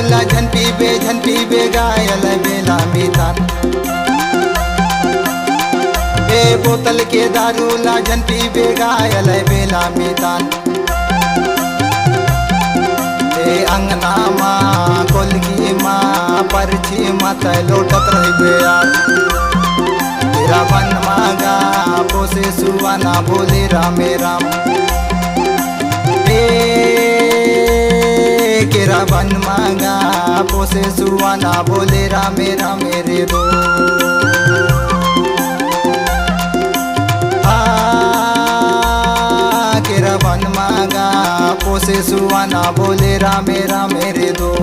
ला झन पीबे गायल बेला मीतान। ए बोतल के दारू ला झन पीबे गायल बेला मीतान। ए अंगना माँ कोलगी माँ परछी मत लोटत रहिबे यार। तेरा बन मांगा पोसे सुवाना बोले रामे राम। केरा बन मांगा पोसे सुवाना बोले रामे रामे रे दो। केरा बन मांगा पोसे सुवाना बोले रामे रामे रे दो।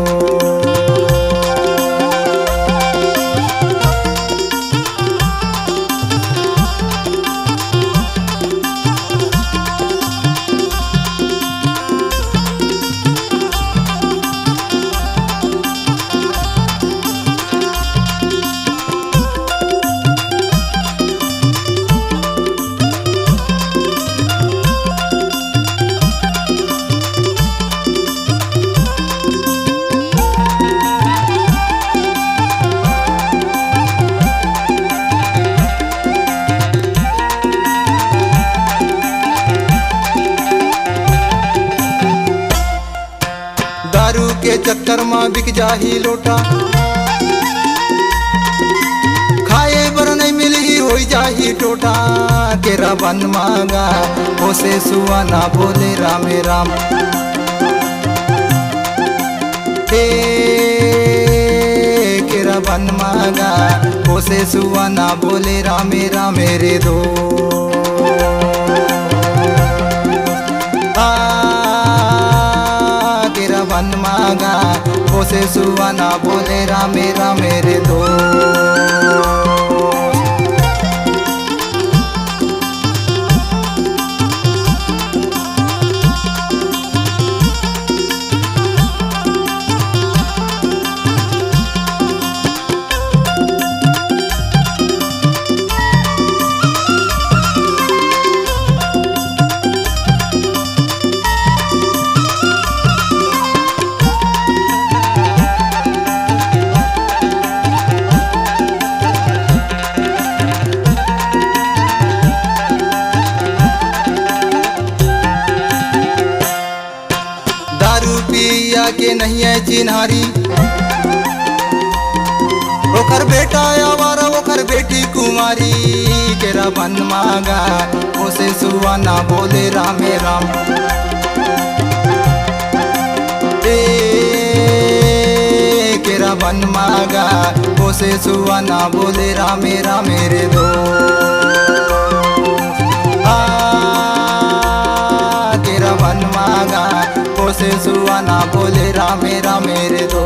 दारू के चक्कर में बिक जाही लोटा। खाए बर नहीं मिली हो जाही टोटा। केरा बन मांगा पोसे सुवाना बोले रामे राम। केरा बन मांगा पोसे सुवाना बोले रामे रामे रे दो। बन मांगा पोसे सुवाना बोले रामे रामे रे दो। दारू पिया के नहीं है चिन्हारी। ओकर बेटा आवारा ओकर बेटी कुमारी। केरा बन मांगा पोसे सुवाना बोले रामे राम। केरा बन मांगा पोसे सुवाना बोले रामे रामे रे दो। केरा बन मांगा पोसे सुवाना बोले रामे रामे रे दो।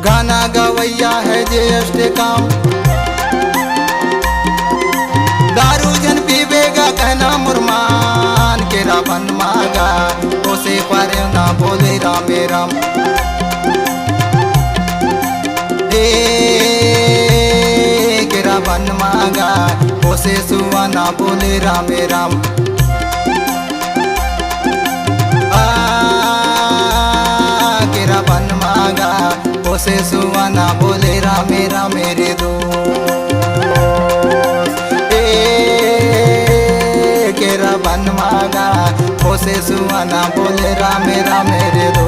गाना गवैया है ज्येष्ठ काम। दारू जन पीबेगा कहना मुरमान। केरा बन मांगा पोसे पर ना बोले रामे राम। केरा बन मांगा पोसे सुवाना बोले रामे राम। केरा बन मांगा पोसे सुवाना बोले रामे रामे रे दो। केरा बन मांगा पोसे सुवाना बोले रामे रामे रे दो।